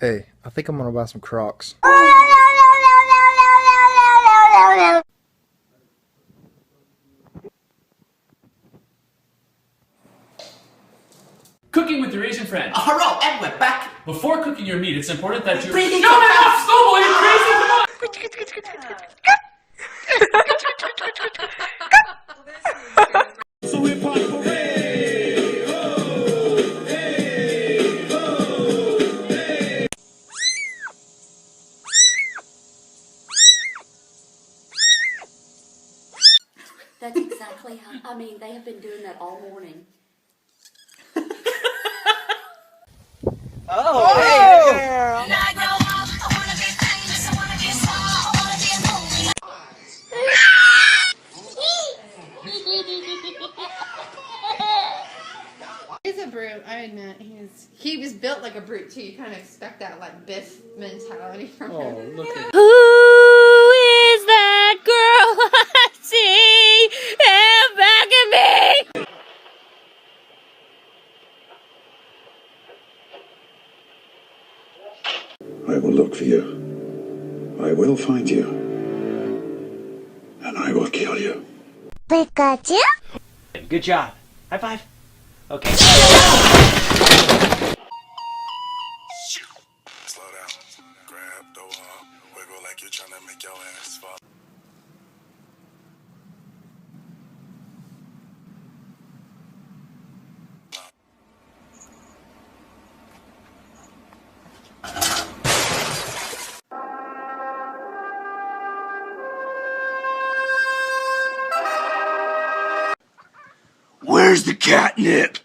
Hey, I think I'm gonna buy some Crocs. Cooking with your Asian friends. Hello, and we're back. Before cooking your meat, it's important that you... Breathing No, Snowball, you crazy! Come on! So hip hop parade, oh, hey, oh, hey. That's exactly how, I mean, they have been doing that all morning. Oh, hey, girl. He's a brute, I admit. He was built like a brute too. You kind of expect that like Biff mentality from him. Look at Who is that girl I see back at me? I will look for you. I will find you. And I will kill you. Pikachu? Good job. High five. Okay. Slow down. Grab the wall. Wiggle like you're trying to make your ass fall. Where's the catnip?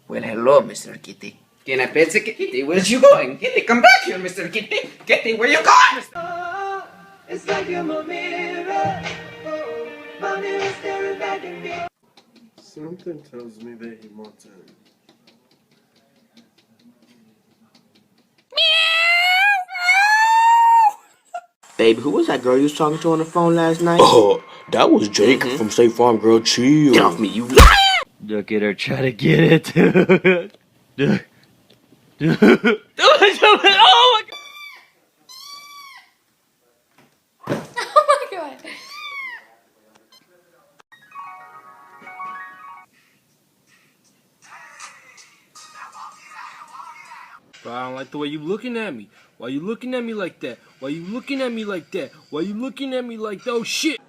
Well, hello, Mr. Kitty. Can I pet the kitty? Where's you going? Kitty, come back here, Mr. Kitty. Kitty, where you going? Oh, it's like you're my mirror. Oh, my mirror staring back at me. Something tells me that he wants it. Babe, who was that girl you was talking to on the phone last night? Oh, that was Jake from State Farm. Girl, chill. Get off me, you liar! Look at her try to get it. Oh my God. Oh my god. Bro, I don't like the way you looking at me. Why you looking at me like that? Why you looking at me like that? Why you looking at me like that? Oh shit!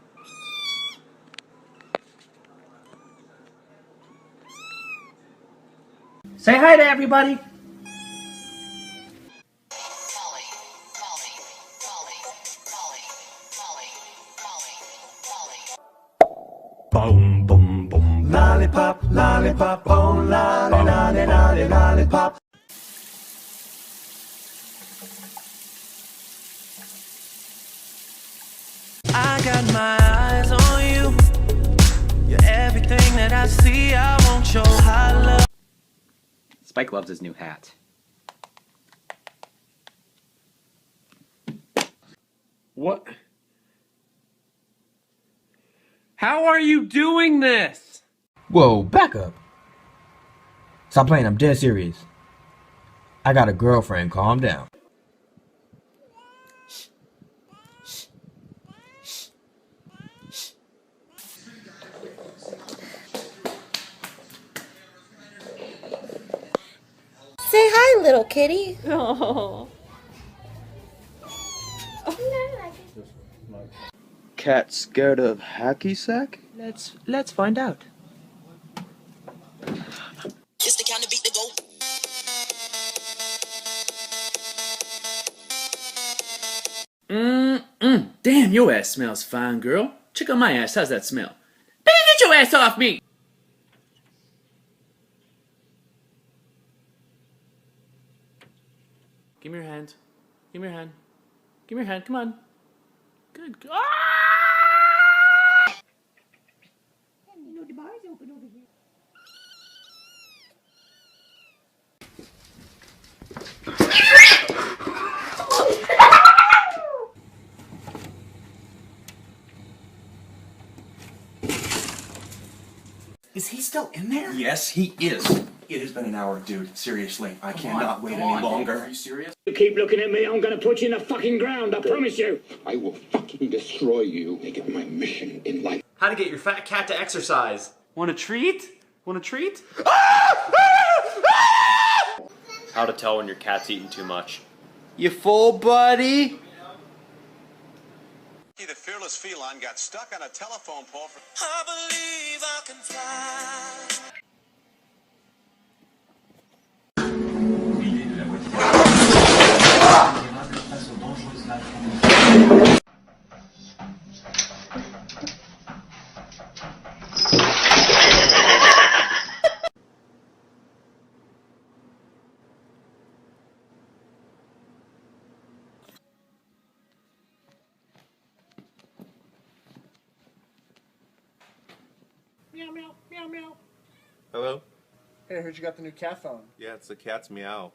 Say hi to everybody. Boom, boom, boom. Lollipop, lollipop, oh, lolly, lolly, lolly, lollipop. I got my eyes on you. You're everything that I see. I want your high love. Spike loves his new hat. What? How are you doing this? Whoa, back up. Stop playing, I'm dead serious. I got a girlfriend, calm down. Say hi, little kitty. Oh. Cat scared of hacky sack? Let's find out. Just the kind of beat to go. Damn, your ass smells fine, girl. Check out my ass. How's that smell? Baby, get your ass off me! Give me your hand. Give me your hand. Give me your hand. Come on. Good. Ah! You know the bar's open over here. Is he still in there? Yes, he is. It has been an hour, dude. Seriously, I cannot wait any longer. Are you serious? You keep looking at me, I'm gonna put you in the fucking ground, I promise you. I will fucking destroy you. Make it my mission in life. How to get your fat cat to exercise. Want a treat? Want a treat? How to tell when your cat's eating too much. You full, buddy? The fearless feline got stuck on a telephone pole for... I believe I can fly. Meow, meow, meow, meow. Hello? Hey, I heard you got the new cat phone. Yeah, it's the cat's meow.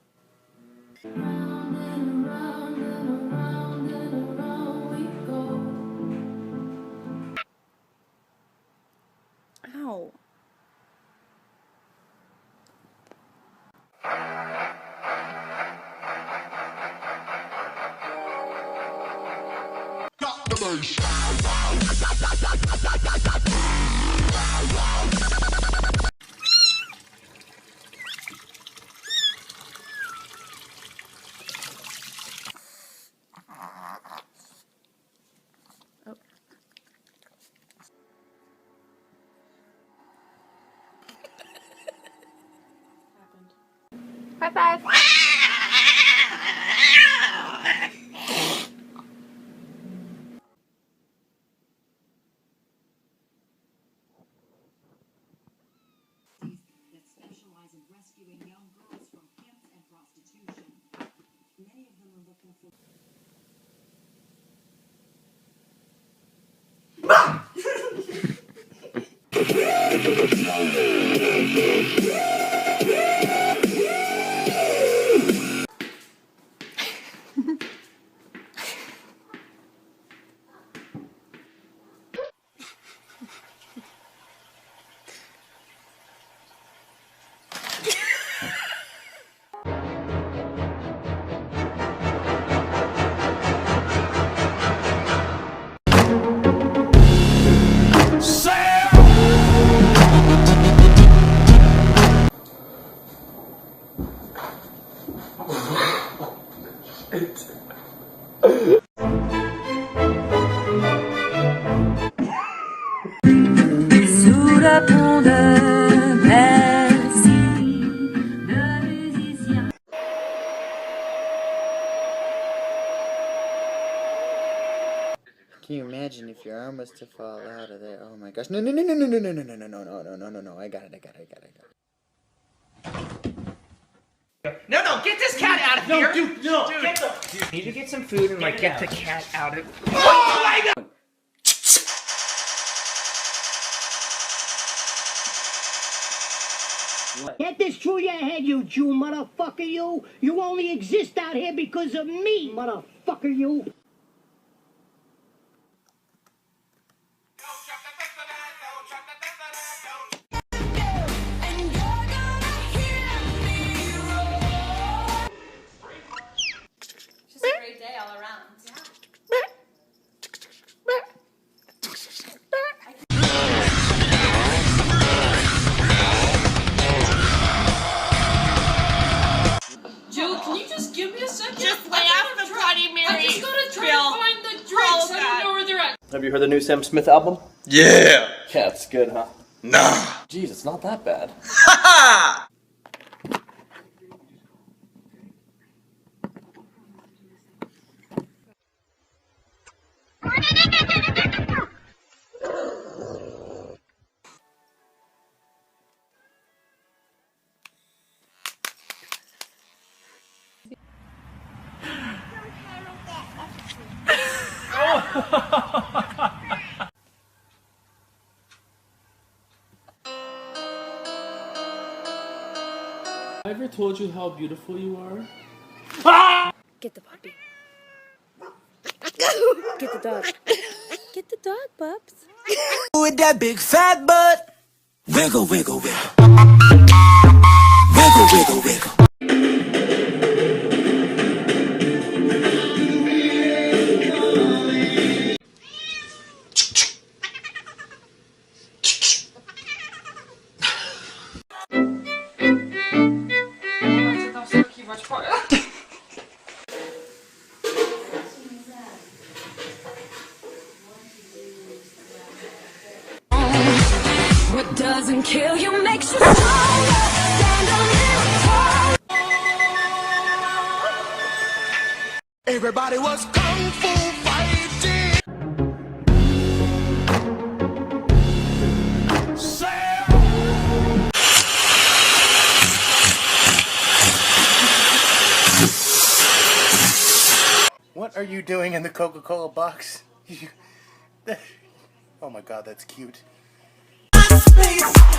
Ow. Got the bass. High five. That specialize in rescuing young girls from pimps and prostitution. Many of them are looking for... Sous la pont de Bercy, le musicien. Can you imagine if your arm was to fall out of there? Oh my gosh. No, no, no, no, no, no, no, no, no, no, no, no, no, no, no, no. I got it. No, no, get this cat out of here! No, dude, no! Dude, Get the... you need to get some food and like get the cat out of... Oh my God! Get this through your head, you Jew motherfucker, you! You only exist out here because of me, motherfucker, you! Just a great day all around. Joe, can you just give me a second? Just lay off the Bloody Mary. I just gotta try Bill. to find the drinks. I don't know where they're at. Have you heard the new Sam Smith album? Yeah! Yeah, it's good, huh? Nah! Jeez, it's not that bad. Ha I ever told you how beautiful you are? Get the puppy. Get the dog. Get the dog, pups. With that big fat butt. Wiggle, wiggle, wiggle. Wiggle, wiggle, wiggle. What doesn't kill you makes you stronger. Stand a little tall. Everybody was kung fu fighting. What are you doing in the Coca-Cola box? Oh my god, that's cute.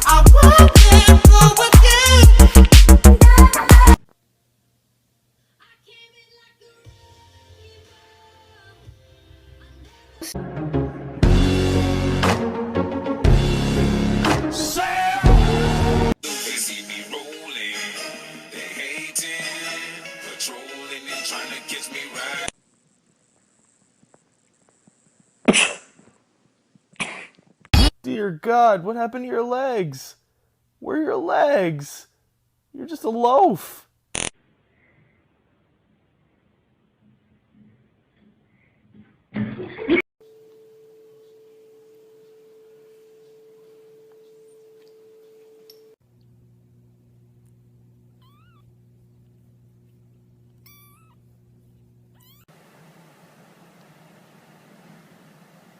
I won't let go again. They see me rolling, they hating, patrolling and trying to catch me right. Dear God, what happened to your legs? Where are your legs? You're just a loaf.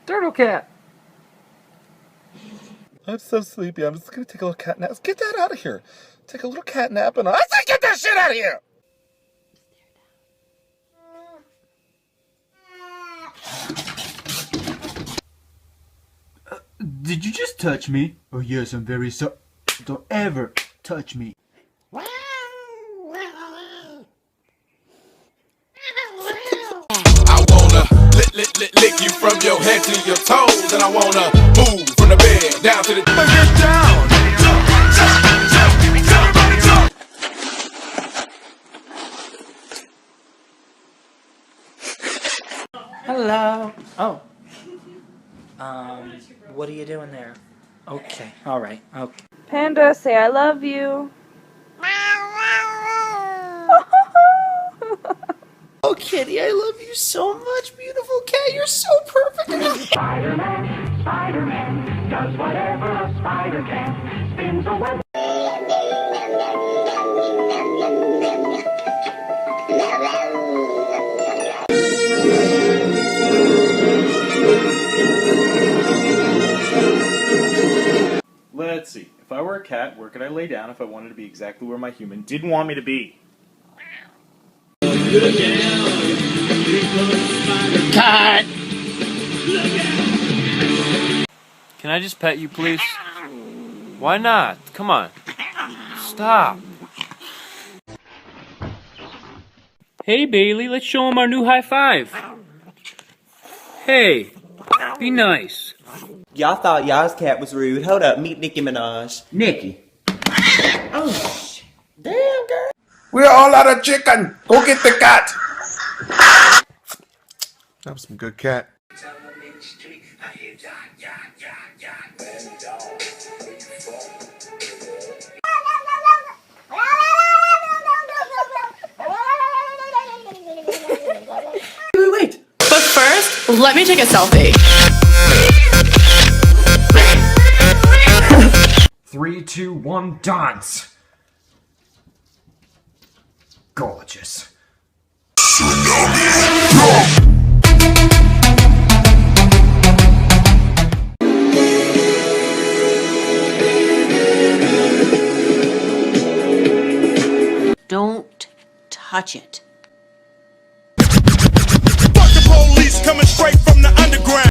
Turtle cat. I'm so sleepy. I'm just gonna take a little cat nap. Let's get that out of here. Take a little cat nap and I say get that shit out of here! Did you just touch me? Oh yes, I'm very sorry. Don't ever touch me. I wanna lick you from your head to your toes, and I wanna move from the bed down to the get down. Hello. Oh. What are you doing there? Okay. All right. Okay. Panda, say I love you. Oh, kitty, I love you so much, beautiful cat. You're so perfect. Spider-Man, Spider-Man, does whatever a spider can. Spins a web. Let's see. If I were a cat, where could I lay down if I wanted to be exactly where my human didn't want me to be? Cut! Can I just pet you, please? Why not? Come on. Stop. Hey, Bailey, let's show him our new high five. Hey, be nice. Y'all thought y'all's cat was rude. Hold up, meet Nicki Minaj. Nicki. Oh, damn, girl. We're all out of chicken. Go get the cat. That was some good cat. Wait. But first, let me take a selfie. 3, 2, 1, dance. Gorgeous. Don't touch it. Fuck the police coming straight